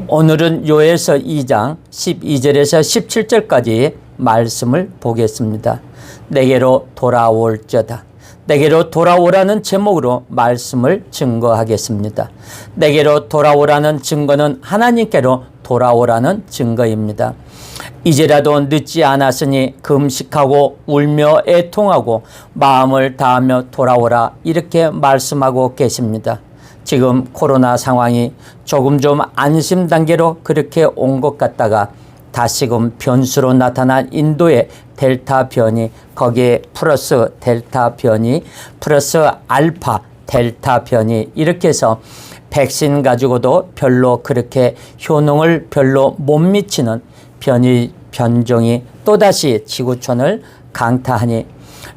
오늘은 요에서 2장 12절에서 17절까지 말씀을 보겠습니다. 내게로 돌아올저다. 내게로 돌아오라는 제목으로 말씀을 증거하겠습니다. 내게로 돌아오라는 증거는 하나님께로 돌아오라는 증거입니다. 이제라도 늦지 않았으니 금식하고 울며 애통하고 마음을 다하며 돌아오라, 이렇게 말씀하고 계십니다. 지금 코로나 상황이 조금 좀 안심 단계로 그렇게 온 것 같다가 다시금 변수로 나타난 인도의 델타 변이, 거기에 플러스 델타 변이, 플러스 알파 델타 변이, 이렇게 해서 백신 가지고도 별로 그렇게 효능을 별로 못 미치는 변종이 또다시 지구촌을 강타하니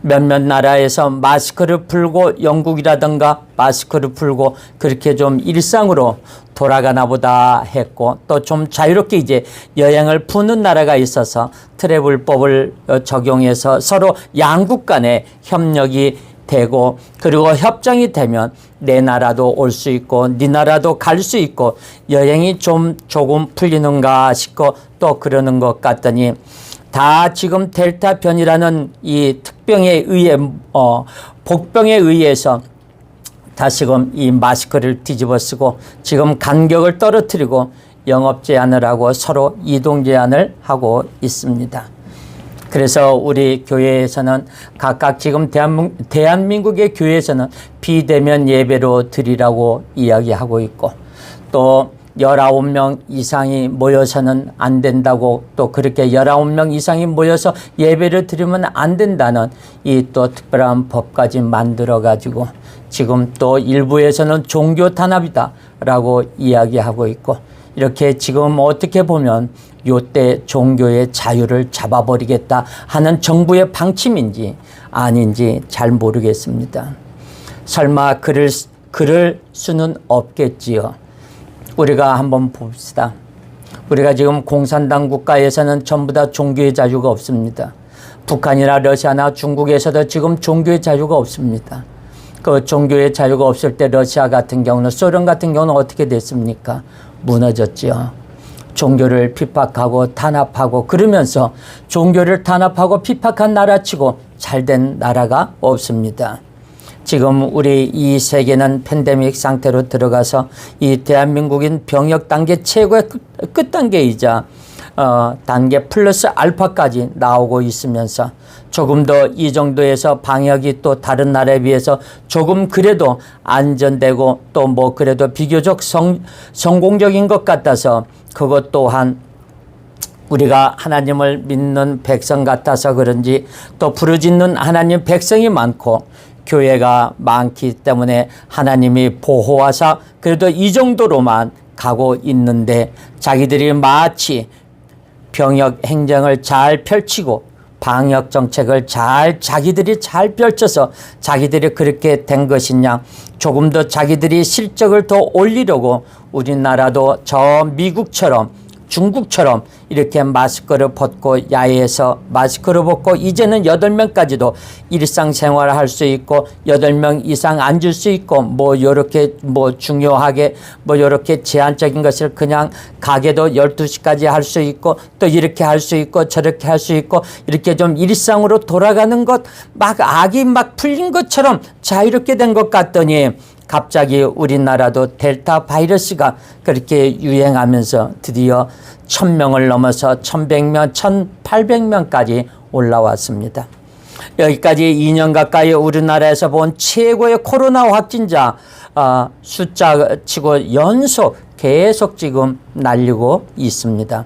몇몇 나라에서 마스크를 풀고, 영국이라든가 마스크를 풀고 그렇게 좀 일상으로 돌아가나 보다 했고, 또 좀 자유롭게 이제 여행을 푸는 나라가 있어서 트래블법을 적용해서 서로 양국 간에 협력이 되고, 그리고 협정이 되면 내 나라도 올 수 있고 네 나라도 갈 수 있고 여행이 조금 풀리는가 싶고 또 그러는 것 같더니 다 지금 델타 변이라는 이 특병에 의해 복병에 의해서 다시금 이 마스크를 뒤집어 쓰고 지금 간격을 떨어뜨리고 영업 제한을 하고 서로 이동 제한을 하고 있습니다. 그래서 우리 교회에서는 각각 지금 대한민국의 교회에서는 비대면 예배로 드리라고 이야기하고 있고, 또 19명 이상이 모여서는 안 된다고, 또 그렇게 19명 이상이 모여서 예배를 드리면 안 된다는 이 또 특별한 법까지 만들어 가지고 지금 또 일부에서는 종교 탄압이다 라고 이야기하고 있고, 이렇게 지금 어떻게 보면 요때 종교의 자유를 잡아버리겠다 하는 정부의 방침인지 아닌지 잘 모르겠습니다. 설마 그럴 수는 없겠지요. 우리가 한번 봅시다. 우리가 지금 공산당 국가에서는 전부 다 종교의 자유가 없습니다. 북한이나 러시아나 중국에서도 지금 종교의 자유가 없습니다. 그 종교의 자유가 없을 때 러시아 같은 경우는, 소련 같은 경우는 어떻게 됐습니까? 무너졌죠. 종교를 핍박하고 탄압하고 그러면서 종교를 탄압하고 핍박한 나라치고 잘된 나라가 없습니다. 지금 우리 이 세계는 팬데믹 상태로 들어가서 이 대한민국인 병역 단계 최고의 끝 단계이자 단계 플러스 알파까지 나오고 있으면서 조금 더 이 정도에서 방역이 또 다른 나라에 비해서 조금 그래도 안전되고 또 뭐 그래도 비교적 성공적인 것 같아서, 그것 또한 우리가 하나님을 믿는 백성 같아서 그런지 또 부르짖는 하나님 백성이 많고 교회가 많기 때문에 하나님이 보호하사 그래도 이 정도로만 가고 있는데, 자기들이 마치 병역 행정을 잘 펼치고 방역 정책을 자기들이 잘 펼쳐서 자기들이 그렇게 된 것이냐, 조금 더 자기들이 실적을 더 올리려고 우리나라도 저 미국처럼 중국처럼 이렇게 마스크를 벗고 야외에서 마스크를 벗고 이제는 8명까지도 일상생활을 할 수 있고 8명 이상 앉을 수 있고 뭐 요렇게 뭐 중요하게 뭐 요렇게 제한적인 것을 그냥 가게도 12시까지 할 수 있고 또 이렇게 할 수 있고 저렇게 할 수 있고 이렇게 좀 일상으로 돌아가는 것, 막 악이 막 풀린 것처럼 자유롭게 된 것 같더니 갑자기 우리나라도 델타 바이러스가 그렇게 유행하면서 드디어 1000명을 넘어서 1100명, 1800명까지 올라왔습니다. 여기까지 2년 가까이 우리나라에서 본 최고의 코로나 확진자 숫자치고 연속 계속 지금 날리고 있습니다.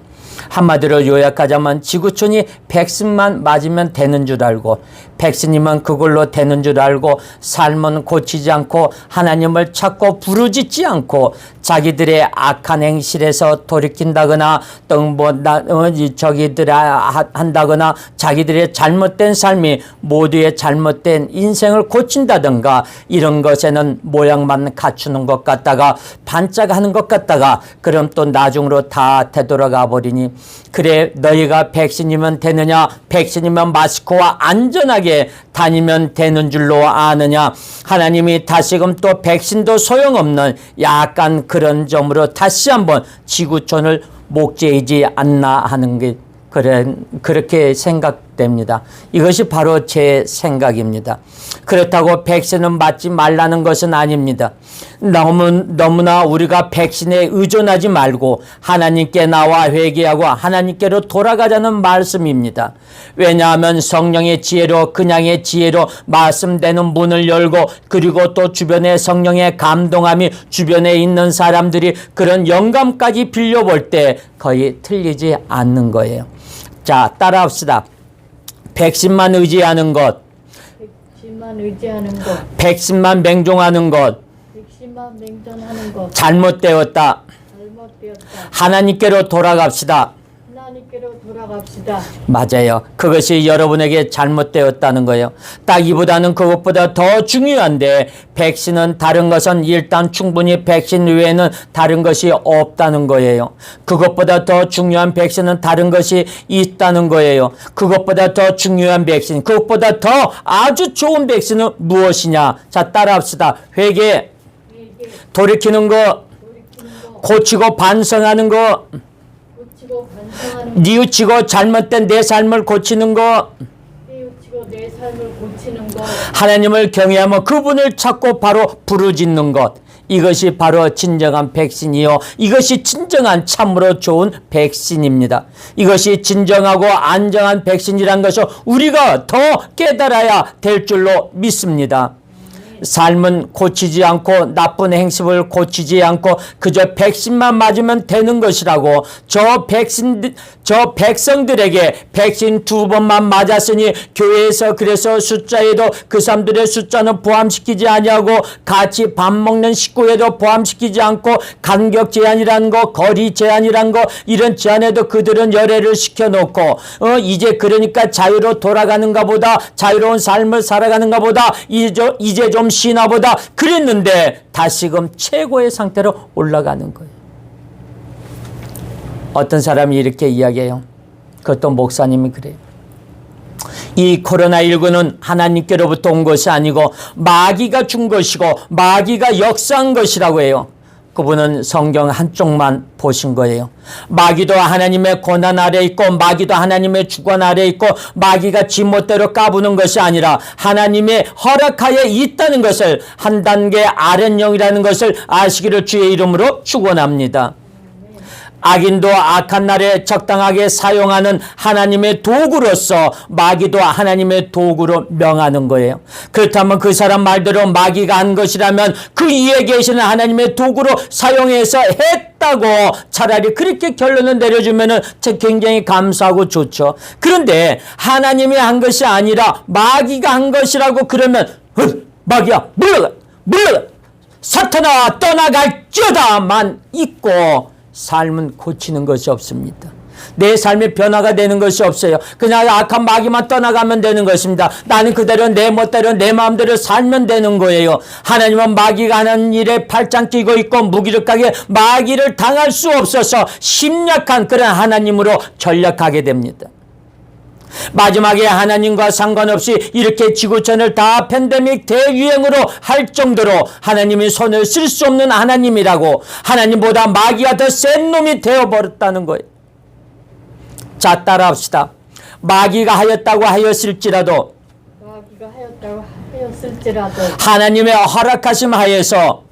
한마디로 요약하자면 지구촌이 백신만 맞으면 되는 줄 알고, 백신이면 그걸로 되는 줄 알고 삶은 고치지 않고 하나님을 찾고 부르짖지 않고 자기들의 악한 행실에서 돌이킨다거나 또 저기들 한다거나 자기들의 잘못된 삶이 모두의 잘못된 인생을 고친다든가 이런 것에는 모양만 갖추는 것 같다가 반짝하는 것 같다가 그럼 또 나중으로 다 되돌아가 버리니 말이니 그래 너희가 백신이면 되느냐 백신이면 마스크와 안전하게 다니면 되는 줄로 아느냐. 하나님이 다시금 또 백신도 소용없는 약간 그런 점으로 다시 한번 지구촌을 목재이지 않나 하는 게 그렇게 생각됩니다. 이것이 바로 제 생각입니다. 그렇다고 백신은 맞지 말라는 것은 아닙니다. 너무나 우리가 백신에 의존하지 말고 하나님께 나와 회개하고 하나님께로 돌아가자는 말씀입니다. 왜냐하면 성령의 지혜로 그냥의 지혜로 말씀되는 문을 열고 그리고 또 주변에 성령의 감동함이 주변에 있는 사람들이 그런 영감까지 빌려볼 때 거의 틀리지 않는 거예요. 자, 따라합시다. 백신만 의지하는 것, 백신만 맹종하는 것, 잘못되었다. 하나님께로 돌아갑시다. 맞아요. 그것이 여러분에게 잘못되었다는 거예요. 따기보다는 그것보다 더 중요한데 백신은 다른 것은 일단 충분히 백신 외에는 다른 것이 없다는 거예요. 그것보다 더 중요한 백신은 다른 것이 있다는 거예요. 그것보다 더 중요한 백신, 그것보다 더 아주 좋은 백신은 무엇이냐. 자, 따라합시다. 회개, 돌이키는 거, 고치고 반성하는 거, 뉘우치고 잘못된 내 삶을 고치는 거, 하나님을 경외하며 그분을 찾고 바로 부르짖는 것, 이것이 바로 진정한 백신이요, 이것이 진정한 참으로 좋은 백신입니다. 이것이 진정하고 안정한 백신이란 것을 우리가 더 깨달아야 될 줄로 믿습니다. 삶은 고치지 않고 나쁜 행습을 고치지 않고 그저 백신만 맞으면 되는 것이라고 저 백성들에게 백신 2번만 맞았으니 교회에서 그래서 숫자에도 그 사람들의 숫자는 포함시키지 아니하고 같이 밥 먹는 식구에도 포함시키지 않고 간격 제한이라는 거, 거리 제한이라는 거, 이런 제한에도 그들은 열애를 시켜놓고 이제 그러니까 자유로 돌아가는가 보다, 자유로운 삶을 살아가는가 보다, 이제 좀 신화보다 그랬는데 다시금 최고의 상태로 올라가는 거예요. 어떤 사람이 이렇게 이야기해요. 그것도 목사님이 그래요. 이 코로나19는 하나님께로부터 온 것이 아니고 마귀가 준 것이고 마귀가 역사한 것이라고 해요. 그분은 성경 한쪽만 보신 거예요. 마귀도 하나님의 권한 아래 있고 마귀도 하나님의 주권 아래 있고 마귀가 지멋대로 까부는 것이 아니라 하나님의 허락하에 있다는 것을, 한 단계 아랫령이라는 것을 아시기를 주의 이름으로 축원합니다. 악인도 악한 날에 적당하게 사용하는 하나님의 도구로서 마귀도 하나님의 도구로 명하는 거예요. 그렇다면 그 사람 말대로 마귀가 한 것이라면 그 위에 계시는 하나님의 도구로 사용해서 했다고 차라리 그렇게 결론을 내려주면은 굉장히 감사하고 좋죠. 그런데 하나님이 한 것이 아니라 마귀가 한 것이라고 그러면 마귀야 물러가 사탄아 떠나갈지어다만 있고 삶은 고치는 것이 없습니다. 내 삶의 변화가 되는 것이 없어요. 그냥 악한 마귀만 떠나가면 되는 것입니다. 나는 그대로 내 멋대로 내 마음대로 살면 되는 거예요. 하나님은 마귀가 하는 일에 팔짱 끼고 있고 무기력하게 마귀를 당할 수 없어서 심약한 그런 하나님으로 전락하게 됩니다. 마지막에 하나님과 상관없이 이렇게 지구촌을 다 팬데믹 대유행으로 할 정도로 하나님이 손을 쓸 수 없는 하나님이라고, 하나님보다 마귀가 더 센 놈이 되어버렸다는 거예요. 자, 따라합시다. 마귀가 하였다고 하였을지라도 하나님의 허락하심 하에서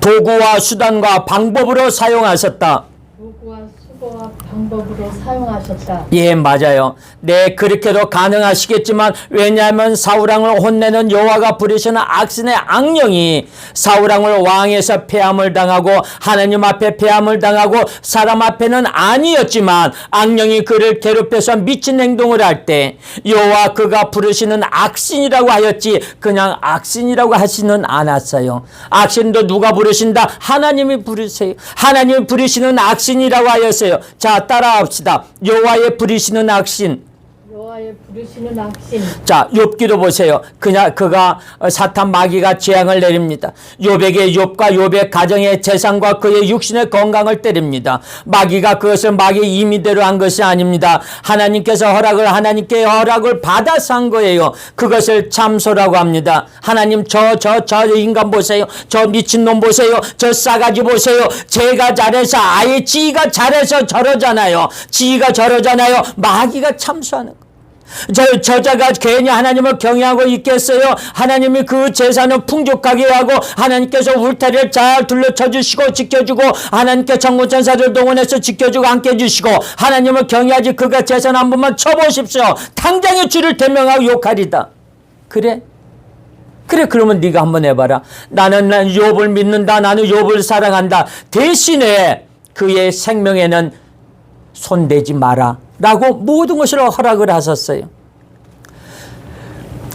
도구와 수단과 방법으로 사용하셨다. 방법으로 사용하셨다. 예, 맞아요. 네, 그렇게도 가능하시겠지만 왜냐하면 사울왕을 혼내는 여호와가 부리시는 악신의 악령이 사울왕을 왕에서 폐함을 당하고 하나님 앞에 폐함을 당하고 사람 앞에는 아니었지만 악령이 그를 괴롭혀서 미친 행동을 할 때 여호와 그가 부르시는 악신이라고 하였지 그냥 악신이라고 하지는 않았어요. 악신도 누가 부르신다? 하나님이 부르세요. 하나님이 부르시는 악신이라고 하였어요. 자, 따라합시다. 여호와의 부리시는 악신. 여호와의 부르시는 악신. 자, 욥기도 보세요. 그가 사탄 마귀가 재앙을 내립니다. 욥과 욥의 가정의 재산과 그의 육신의 건강을 때립니다. 마귀가 그것을 마귀 임의대로 한 것이 아닙니다. 하나님께 허락을 받아서 한 거예요. 그것을 참소라고 합니다. 하나님 저 인간 보세요. 저 미친놈 보세요. 저 싸가지 보세요. 제가 잘해서 아예 지가 잘해서 저러잖아요. 지가 저러잖아요. 마귀가 참소하는 거. 저자가 괜히 하나님을 경외하고 있겠어요? 하나님이 그 재산을 풍족하게 하고 하나님께서 울타리를 잘 둘러쳐 주시고 지켜주고 하나님께 천군천사를 동원해서 지켜주고 함께 해주시고 하나님을 경외하지 그가 재산 한 번만 쳐보십시오. 당장에 주를 대명하고 욕하리다. 그래? 그러면 네가 한번 해봐라. 나는 욥을 믿는다. 나는 욥을 사랑한다. 대신에 그의 생명에는 손대지 마라 라고 모든 것을 허락을 하셨어요.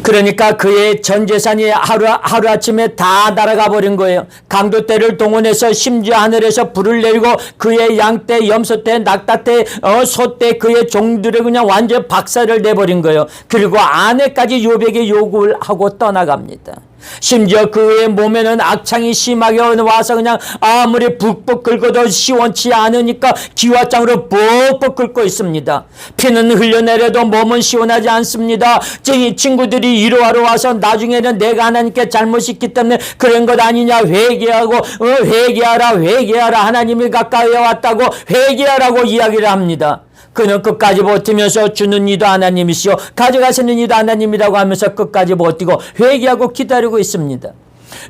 그러니까 그의 전 재산이 하루아침에 다 날아가 버린 거예요. 강도떼를 동원해서 심지어 하늘에서 불을 내리고 그의 양떼, 염소떼, 낙타떼, 소떼 그의 종들을 그냥 완전 박살을 내버린 거예요. 그리고 아내까지 욥에게 요구를 하고 떠나갑니다. 심지어 그의 몸에는 악창이 심하게 와서 그냥 아무리 북북 긁어도 시원치 않으니까 기와장으로 뻑뻑 긁고 있습니다. 피는 흘려내려도 몸은 시원하지 않습니다. 친구들이 위로하러 와서 나중에는 내가 하나님께 잘못이 있기 때문에 그런 것 아니냐 회개하고 회개하라 하나님이 가까이 왔다고 회개하라고 이야기를 합니다. 그는 끝까지 버티면서 주는 이도 하나님이시오 가져가시는 이도 하나님이라고 하면서 끝까지 버티고 회개하고 기다리고 있습니다.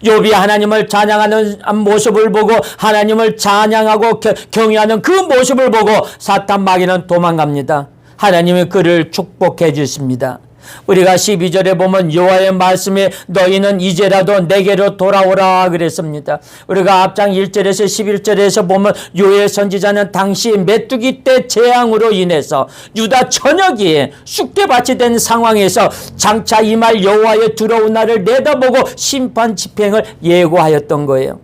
욥이 하나님을 찬양하는 모습을 보고 하나님을 찬양하고 경외하는 그 모습을 보고 사탄 마귀는 도망갑니다. 하나님이 그를 축복해 주십니다. 우리가 12절에 보면 여호와의 말씀에 너희는 이제라도 내게로 돌아오라 그랬습니다. 우리가 앞장 1절에서 11절에서 보면 요엘 선지자는 당시 메뚜기 때 재앙으로 인해서 유다 전역이 쑥대밭이 된 상황에서 장차 이 말 여호와의 두려운 날을 내다보고 심판 집행을 예고하였던 거예요.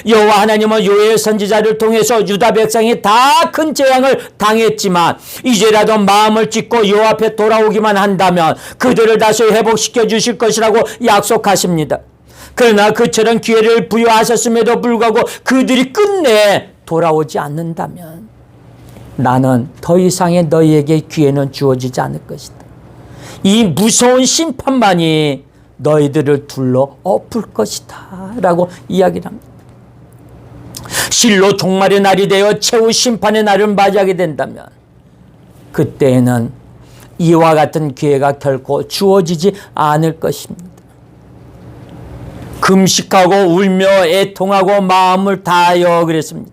여호와 하나님은 요엘 선지자를 통해서 유다 백성이 다 큰 재앙을 당했지만 이제라도 마음을 찢고 여호와 앞에 돌아오기만 한다면 그들을 다시 회복시켜 주실 것이라고 약속하십니다. 그러나 그처럼 기회를 부여하셨음에도 불구하고 그들이 끝내 돌아오지 않는다면 나는 더 이상의 너희에게 기회는 주어지지 않을 것이다. 이 무서운 심판만이 너희들을 둘러 엎을 것이다 라고 이야기를 합니다. 실로 종말의 날이 되어 최후 심판의 날을 맞이하게 된다면 그때에는 이와 같은 기회가 결코 주어지지 않을 것입니다. 금식하고 울며 애통하고 마음을 다하여 그랬습니다.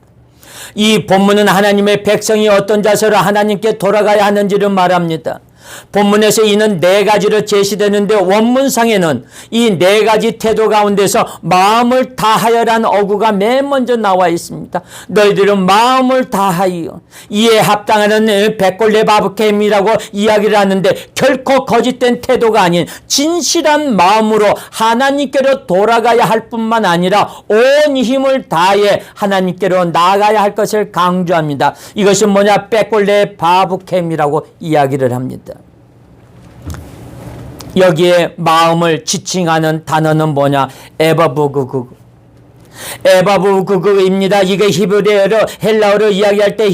이 본문은 하나님의 백성이 어떤 자세로 하나님께 돌아가야 하는지를 말합니다. 본문에서 이는 네 가지로 제시되는데 원문상에는 이 네 가지 태도 가운데서 마음을 다하여란 어구가 맨 먼저 나와 있습니다. 너희들은 마음을 다하여 이에 합당하는 백골레 바브캠이라고 이야기를 하는데 결코 거짓된 태도가 아닌 진실한 마음으로 하나님께로 돌아가야 할 뿐만 아니라 온 힘을 다해 하나님께로 나아가야 할 것을 강조합니다. 이것은 뭐냐? 백골레 바브캠이라고 이야기를 합니다. 여기에 마음을 지칭하는 단어는 뭐냐? 에바부그그입니다. 이게 히브리어로 헬라어로 이야기할 때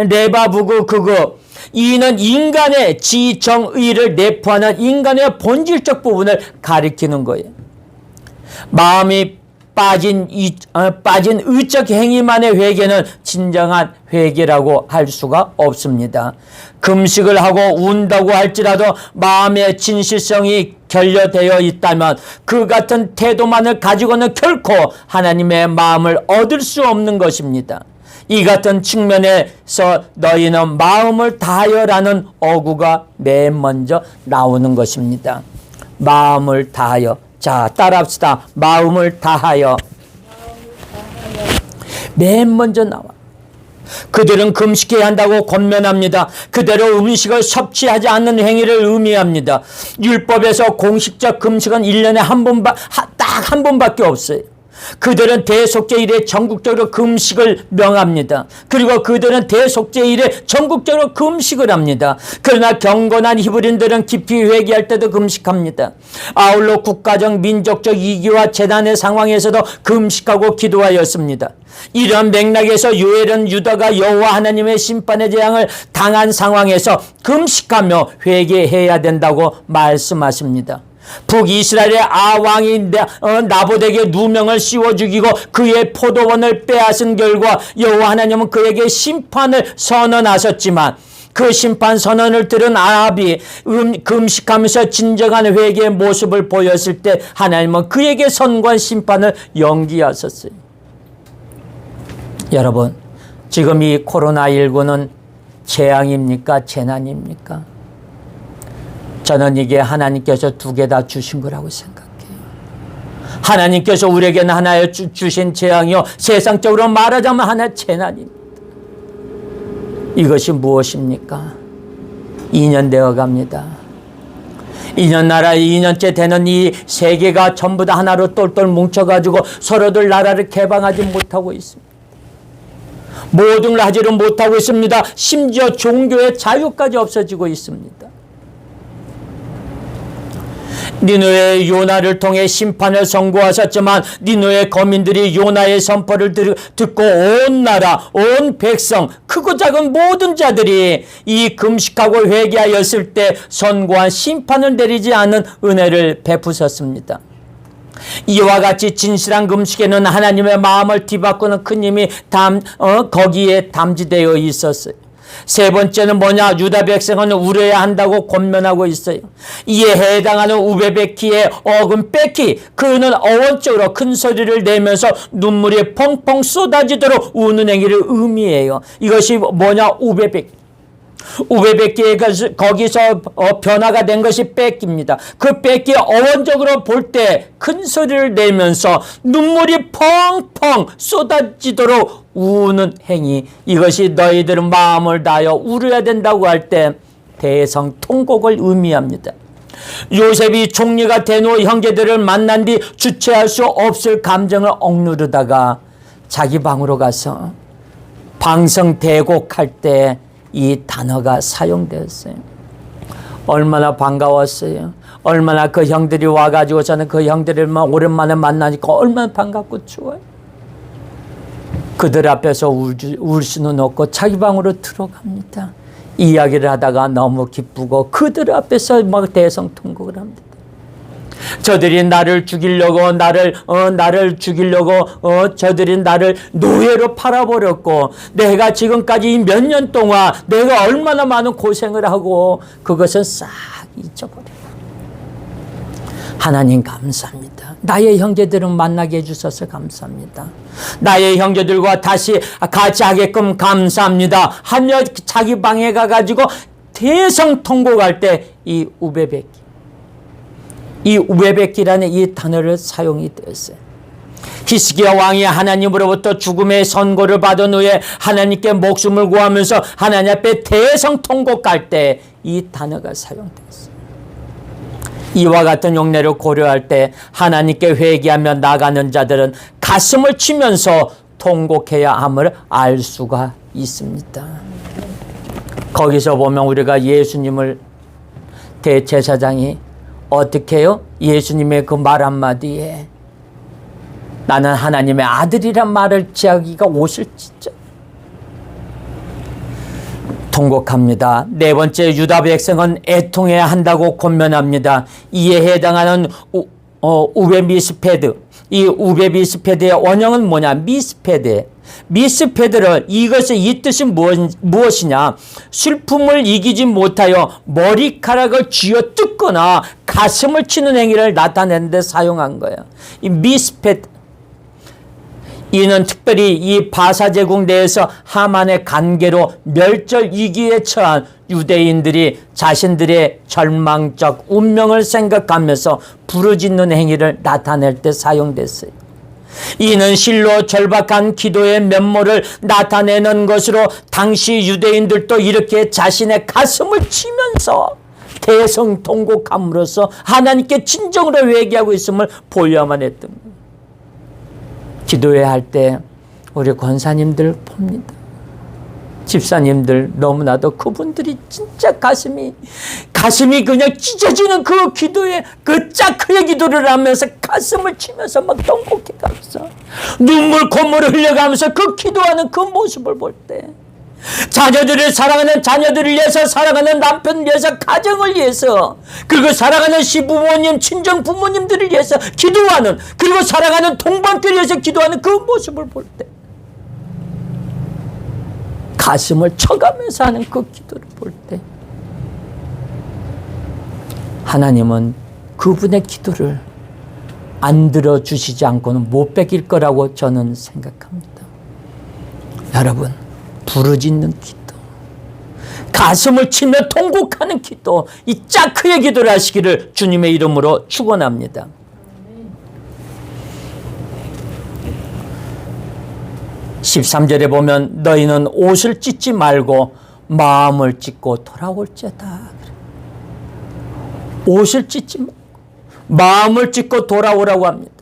레바부그그그 이는 인간의 지정의를 내포하는 인간의 본질적 부분을 가리키는 거예요. 마음이 빠진 의적 행위만의 회개는 진정한 회개라고 할 수가 없습니다. 금식을 하고 운다고 할지라도 마음의 진실성이 결여되어 있다면 그 같은 태도만을 가지고는 결코 하나님의 마음을 얻을 수 없는 것입니다. 이 같은 측면에서 너희는 마음을 다하여라는 어구가 맨 먼저 나오는 것입니다. 마음을 다하여. 자, 따라합시다. 마음을 다하여. 맨 먼저 나와. 그들은 금식해야 한다고 권면합니다. 그대로 음식을 섭취하지 않는 행위를 의미합니다. 율법에서 공식적 금식은 1년에 딱 한 번밖에 없어요. 그들은 대속죄일에 전국적으로 금식을 명합니다. 그리고 그들은 대속죄일에 전국적으로 금식을 합니다. 그러나 경건한 히브리인들은 깊이 회개할 때도 금식합니다. 아울러 국가적 민족적 위기와 재난의 상황에서도 금식하고 기도하였습니다. 이런 맥락에서 요엘은 유다가 여호와 하나님의 심판의 재앙을 당한 상황에서 금식하며 회개해야 된다고 말씀하십니다. 북이스라엘의 아왕이 나봇에게 누명을 씌워 죽이고 그의 포도원을 빼앗은 결과 여호와 하나님은 그에게 심판을 선언하셨지만 그 심판 선언을 들은 아합이 금식하면서 진정한 회개의 모습을 보였을 때 하나님은 그에게 선고한 심판을 연기하셨어요. 여러분, 지금 이 코로나19는 재앙입니까? 재난입니까? 저는 이게 하나님께서 두 개 다 주신 거라고 생각해요. 하나님께서 우리에게는 하나의 주신 재앙이요, 세상적으로 말하자면 하나의 재난입니다. 이것이 무엇입니까? 2년 되어 갑니다. 2년째 되는 이 세계가 전부 다 하나로 똘똘 뭉쳐가지고 서로들 나라를 개방하지 못하고 있습니다. 모든 걸 하지를 못하고 있습니다. 심지어 종교의 자유까지 없어지고 있습니다. 니느웨의 요나를 통해 심판을 선고하셨지만 니느웨 거민들이 요나의 선포를 듣고 온 나라, 온 백성, 크고 작은 모든 자들이 이 금식하고 회개하였을 때 선고한 심판을 내리지 않은 은혜를 베푸셨습니다. 이와 같이 진실한 금식에는 하나님의 마음을 뒤바꾸는 큰 힘이 거기에 담지되어 있었어요. 세 번째는 뭐냐? 유다 백성은 울어야 한다고 권면하고 있어요. 이에 해당하는 우베베키의 어근 베키, 그는 어원적으로 큰 소리를 내면서 눈물이 펑펑 쏟아지도록 우는 행위를 의미해요. 이것이 뭐냐? 우베베키. 우베베키의 거기서 변화가 된 것이 뺏깁니다. 그 뺏기 어원적으로 볼 때 큰 소리를 내면서 눈물이 펑펑 쏟아지도록 우는 행위, 이것이 너희들은 마음을 다하여 울어야 된다고 할 때 대성통곡을 의미합니다. 요셉이 총리가 된 후 형제들을 만난 뒤 주체할 수 없을 감정을 억누르다가 자기 방으로 가서 방성대곡할 때 이 단어가 사용되었어요. 얼마나 반가웠어요. 얼마나 그 형들이 와가지고 저는 그 형들을 오랜만에 만나니까 얼마나 반갑고 좋아요. 그들 앞에서 울 수는 없고 자기 방으로 들어갑니다. 이야기를 하다가 너무 기쁘고 그들 앞에서 막 대성통곡을 합니다. 저들이 나를 죽이려고 저들이 나를 노예로 팔아버렸고 내가 지금까지 몇 년 동안 내가 얼마나 많은 고생을 하고 그것은 싹 잊어버리고 하나님 감사합니다. 나의 형제들은 만나게 해주셔서 감사합니다. 나의 형제들과 다시 같이 하게끔 감사합니다 하며 자기 방에 가가지고 대성통곡할 때 이 우베베키라는 이 단어를 사용이 되었어요. 히스기야 왕이 하나님으로부터 죽음의 선고를 받은 후에 하나님께 목숨을 구하면서 하나님 앞에 대성통곡할 때 이 단어가 사용되었어요. 이와 같은 용례를 고려할 때 하나님께 회개하며 나가는 자들은 가슴을 치면서 통곡해야 함을 알 수가 있습니다. 거기서 보면 우리가 예수님을 대제사장이 어떻게 해요? 예수님의 그 말 한마디에 나는 하나님의 아들이란 말을 지하기가 오실지죠. 통곡합니다. 네 번째, 유다 백성은 애통해야 한다고 권면합니다. 이에 해당하는 우베미스페드, 이 우베미스페드의 원형은 뭐냐? 미스페드를 이 뜻이 무엇이냐? 슬픔을 이기지 못하여 머리카락을 쥐어 뜯거나 가슴을 치는 행위를 나타내는 데 사용한 거예요. 이 미스페드, 이는 특별히 이 바사 제국 내에서 하만의 관계로 멸절 위기에 처한 유대인들이 자신들의 절망적 운명을 생각하면서 부르짖는 행위를 나타낼 때 사용됐어요. 이는 실로 절박한 기도의 면모를 나타내는 것으로 당시 유대인들도 이렇게 자신의 가슴을 치면서 대성통곡함으로써 하나님께 진정으로 회개하고 있음을 보여야만 했던 거예요. 기도회야 할 때 우리 권사님들 봅니다. 집사님들 너무나도 그분들이 진짜 가슴이 그냥 찢어지는 그 기도에 그 짜크의 기도를 하면서 가슴을 치면서 막 통곡해가면서 눈물 콧물을 흘려가면서 그 기도하는 그 모습을 볼 때 자녀들을 사랑하는 자녀들을 위해서 사랑하는 남편을 위해서 가정을 위해서 그리고 사랑하는 시부모님 친정 부모님들을 위해서 기도하는 그리고 사랑하는 동반들을 위해서 기도하는 그 모습을 볼 때 가슴을 쳐가면서 하는 그 기도를 볼 때 하나님은 그분의 기도를 안 들어주시지 않고는 못 베길 거라고 저는 생각합니다. 여러분, 부르짖는 기도, 가슴을 치며 통곡하는 기도, 이 짜크의 기도를 하시기를 주님의 이름으로 축원합니다. (13절에) 보면 너희는 옷을 찢지 말고 마음을 찢고 돌아올지어다. 옷을 찢지 말고 마음을 찢고 돌아오라고 합니다.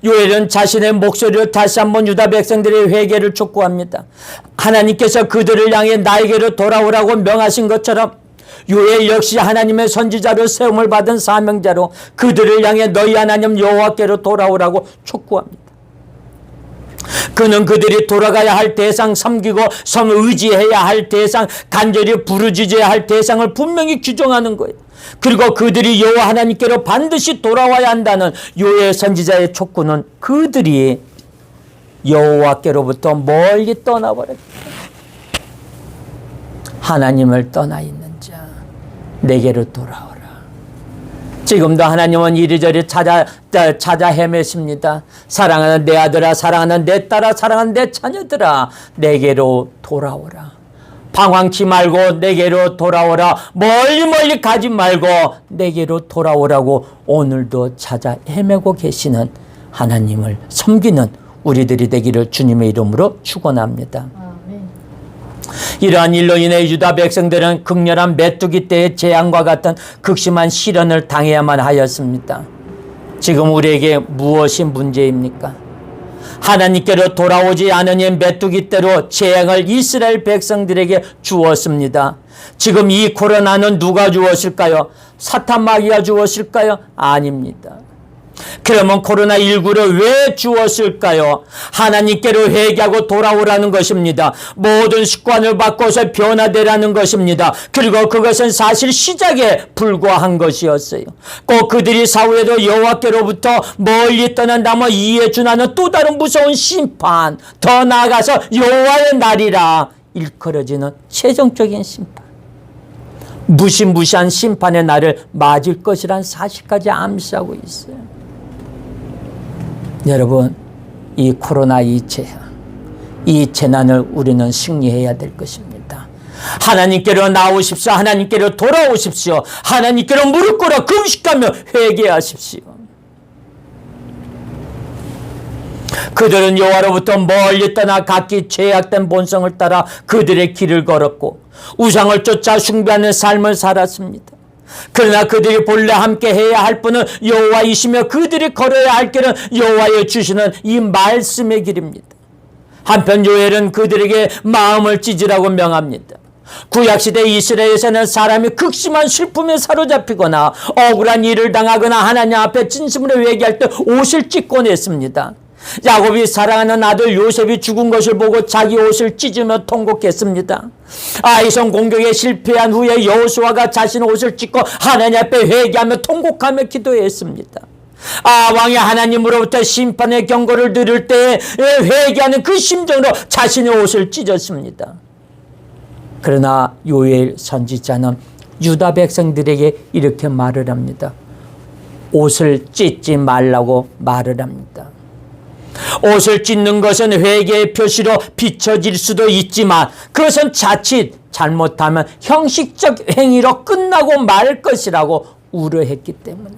요엘은 자신의 목소리로 다시 한번 유다 백성들의 회개를 촉구합니다. 하나님께서 그들을 향해 나에게로 돌아오라고 명하신 것처럼 요엘 역시 하나님의 선지자로 세움을 받은 사명자로 그들을 향해 너희 하나님 여호와께로 돌아오라고 촉구합니다. 그는 그들이 돌아가야 할 대상, 섬기고 의지해야 할 대상, 간절히 부르짖어야 할 대상을 분명히 규정하는 거예요. 그리고 그들이 여호와 하나님께로 반드시 돌아와야 한다는 요엘 선지자의 촉구는 그들이 여호와께로부터 멀리 떠나버렸다. 하나님을 떠나 있는 자 내게로 돌아오라. 지금도 하나님은 이리저리 찾아 헤매십니다. 사랑하는 내 아들아, 사랑하는 내 딸아, 사랑하는 내 자녀들아, 내게로 돌아오라. 방황치 말고 내게로 돌아오라. 멀리 가지 말고 내게로 돌아오라고 오늘도 찾아 헤매고 계시는 하나님을 섬기는 우리들이 되기를 주님의 이름으로 축원합니다. 이러한 일로 인해 유다 백성들은 극렬한 메뚜기 떼의 재앙과 같은 극심한 시련을 당해야만 하였습니다. 지금 우리에게 무엇이 문제입니까? 하나님께로 돌아오지 않으니 메뚜기 떼로 재앙을 이스라엘 백성들에게 주었습니다. 지금 이 코로나는 누가 주었을까요? 사탄 마귀가 주었을까요? 아닙니다. 그러면 코로나19를 왜 주었을까요? 하나님께로 회개하고 돌아오라는 것입니다. 모든 습관을 바꿔서 변화되라는 것입니다. 그리고 그것은 사실 시작에 불과한 것이었어요. 꼭 그들이 사후에도 여호와께로부터 멀리 떠난다면 이에 준하는 또 다른 무서운 심판, 더 나아가서 여호와의 날이라 일컬어지는 최종적인 심판, 무시무시한 심판의 날을 맞을 것이란 사실까지 암시하고 있어요. 여러분, 이 코로나 이 재난을 우리는 승리해야 될 것입니다. 하나님께로 나오십시오. 하나님께로 돌아오십시오. 하나님께로 무릎 꿇어 금식하며 회개하십시오. 그들은 여호와로부터 멀리 떠나 각기 죄악된 본성을 따라 그들의 길을 걸었고 우상을 쫓아 숭배하는 삶을 살았습니다. 그러나 그들이 본래 함께 해야 할 분은 여호와이시며 그들이 걸어야 할 길은 여호와의 주시는 이 말씀의 길입니다. 한편 요엘은 그들에게 마음을 찢으라고 명합니다. 구약시대 이스라엘에서는 사람이 극심한 슬픔에 사로잡히거나 억울한 일을 당하거나 하나님 앞에 진심으로 회개할 때 옷을 찢곤 했습니다. 야곱이 사랑하는 아들 요셉이 죽은 것을 보고 자기 옷을 찢으며 통곡했습니다. 아이성 공격에 실패한 후에 여호수아가 자신의 옷을 찢고 하나님 앞에 회개하며 통곡하며 기도했습니다. 왕이 하나님으로부터 심판의 경고를 들을 때 회개하는 그 심정으로 자신의 옷을 찢었습니다. 그러나 요엘 선지자는 유다 백성들에게 이렇게 말을 합니다. 옷을 찢지 말라고 말을 합니다. 옷을 찢는 것은 회개의 표시로 비춰질 수도 있지만 그것은 자칫 잘못하면 형식적 행위로 끝나고 말 것이라고 우려했기 때문에,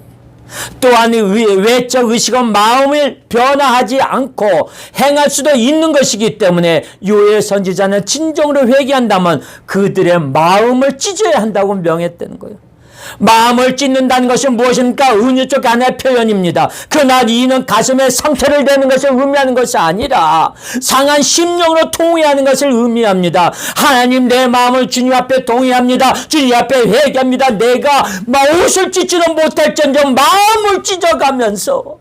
또한 외적 의식은 마음을 변화하지 않고 행할 수도 있는 것이기 때문에 요엘 선지자는 진정으로 회개한다면 그들의 마음을 찢어야 한다고 명했다는 거예요. 마음을 찢는다는 것은 무엇입니까? 은유적 안의 표현입니다. 그러나 이는 가슴에 상처를 대는 것을 의미하는 것이 아니라 상한 심령으로 통회하는 것을 의미합니다. 하나님, 내 마음을 주님 앞에 동의합니다. 주님 앞에 회개합니다. 내가 옷을 찢지는 못할지언정 마음을 찢어가면서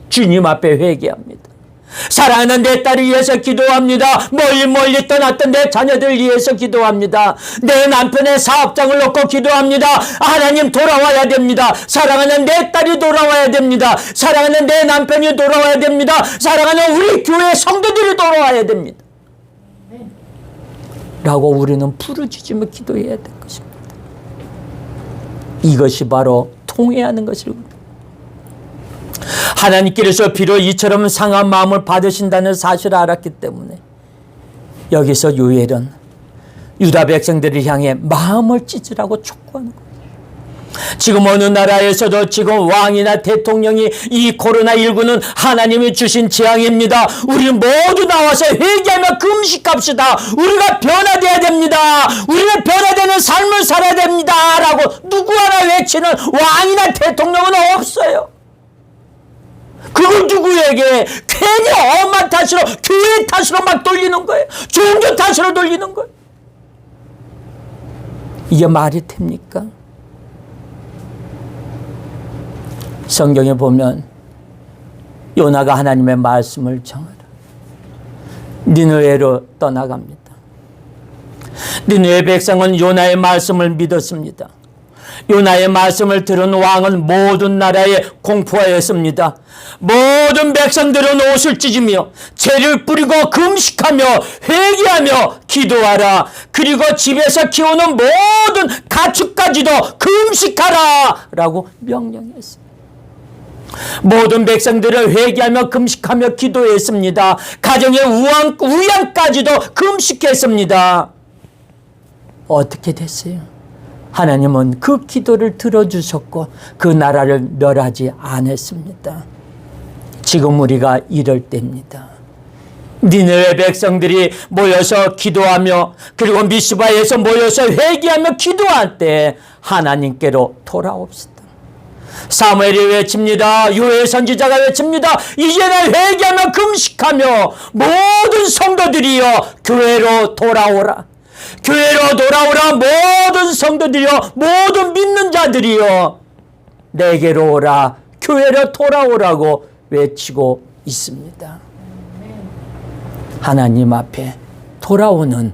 주님 앞에 회개합니다. 사랑하는 내 딸을 위해서 기도합니다. 멀리 떠났던 내 자녀들을 위해서 기도합니다. 내 남편의 사업장을 놓고 기도합니다. 하나님, 돌아와야 됩니다. 사랑하는 내 딸이 돌아와야 됩니다. 사랑하는 내 남편이 돌아와야 됩니다. 사랑하는 우리 교회 성도들이 돌아와야 됩니다. 라고 우리는 부르짖으며 기도해야 될 것입니다. 이것이 바로 통회하는 것을 하나님께서 비록 이처럼 상한 마음을 받으신다는 사실을 알았기 때문에 여기서 요엘은 유다 백성들을 향해 마음을 찢으라고 촉구하는 거예요. 지금 어느 나라에서도 지금 왕이나 대통령이 이 코로나19는 하나님이 주신 재앙입니다. 우리 모두 나와서 회개하며 금식합시다. 우리가 변화되어야 됩니다. 우리는 변화되는 삶을 살아야 됩니다. 라고 누구 하나 외치는 왕이나 대통령은 없어요. 그걸 누구에게 괜히 엄마 탓으로, 교회 탓으로 막 돌리는 거예요. 종교 탓으로 돌리는 거예요. 이게 말이 됩니까? 성경에 보면 요나가 하나님의 말씀을 정하라. 니느웨로 떠나갑니다. 니느웨 백성은 요나의 말씀을 믿었습니다. 요나의 말씀을 들은 왕은 모든 나라에 공포하였습니다. 모든 백성들은 옷을 찢으며 죄를 뿌리고 금식하며 회개하며 기도하라. 그리고 집에서 키우는 모든 가축까지도 금식하라 라고 명령했습니다. 모든 백성들은 회개하며 금식하며 기도했습니다. 가정의 우양까지도 금식했습니다. 어떻게 됐어요? 하나님은 그 기도를 들어주셨고 그 나라를 멸하지 않았습니다. 지금 우리가 이럴 때입니다. 니느웨 백성들이 모여서 기도하며 그리고 미스바에서 모여서 회개하며 기도할 때 하나님께로 돌아옵시다. 사무엘이 외칩니다. 요엘 선지자가 외칩니다. 이제는 회개하며 금식하며 모든 성도들이여 교회로 돌아오라. 교회로 돌아오라. 모든 성도들이여, 모든 믿는 자들이여 내게로 오라. 교회로 돌아오라고 외치고 있습니다. 하나님 앞에 돌아오는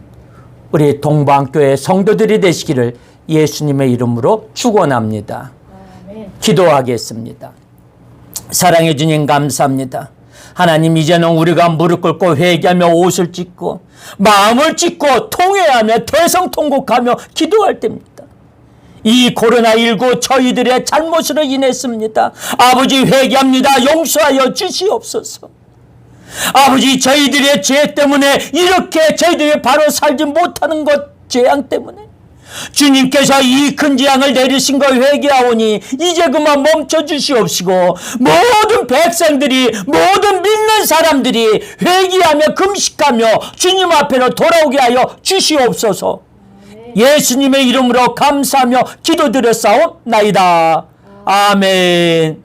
우리 동방교회 성도들이 되시기를 예수님의 이름으로 축원합니다. 기도하겠습니다. 사랑해 주님 감사합니다. 하나님, 이제는 우리가 무릎 꿇고 회개하며 옷을 찢고 마음을 찢고 통회하며 대성통곡하며 기도할 때입니다. 이 코로나19 저희들의 잘못으로 인했습니다. 아버지, 회개합니다. 용서하여 주시옵소서. 아버지, 저희들의 죄 때문에 이렇게 저희들이 바로 살지 못하는 것, 재앙 때문에 주님께서 이 큰 재앙을 내리신 걸 회개하오니 이제 그만 멈춰 주시옵시고 모든 백성들이, 모든 믿는 사람들이 회개하며 금식하며 주님 앞에로 돌아오게 하여 주시옵소서. 예수님의 이름으로 감사하며 기도드렸사옵나이다. 아멘.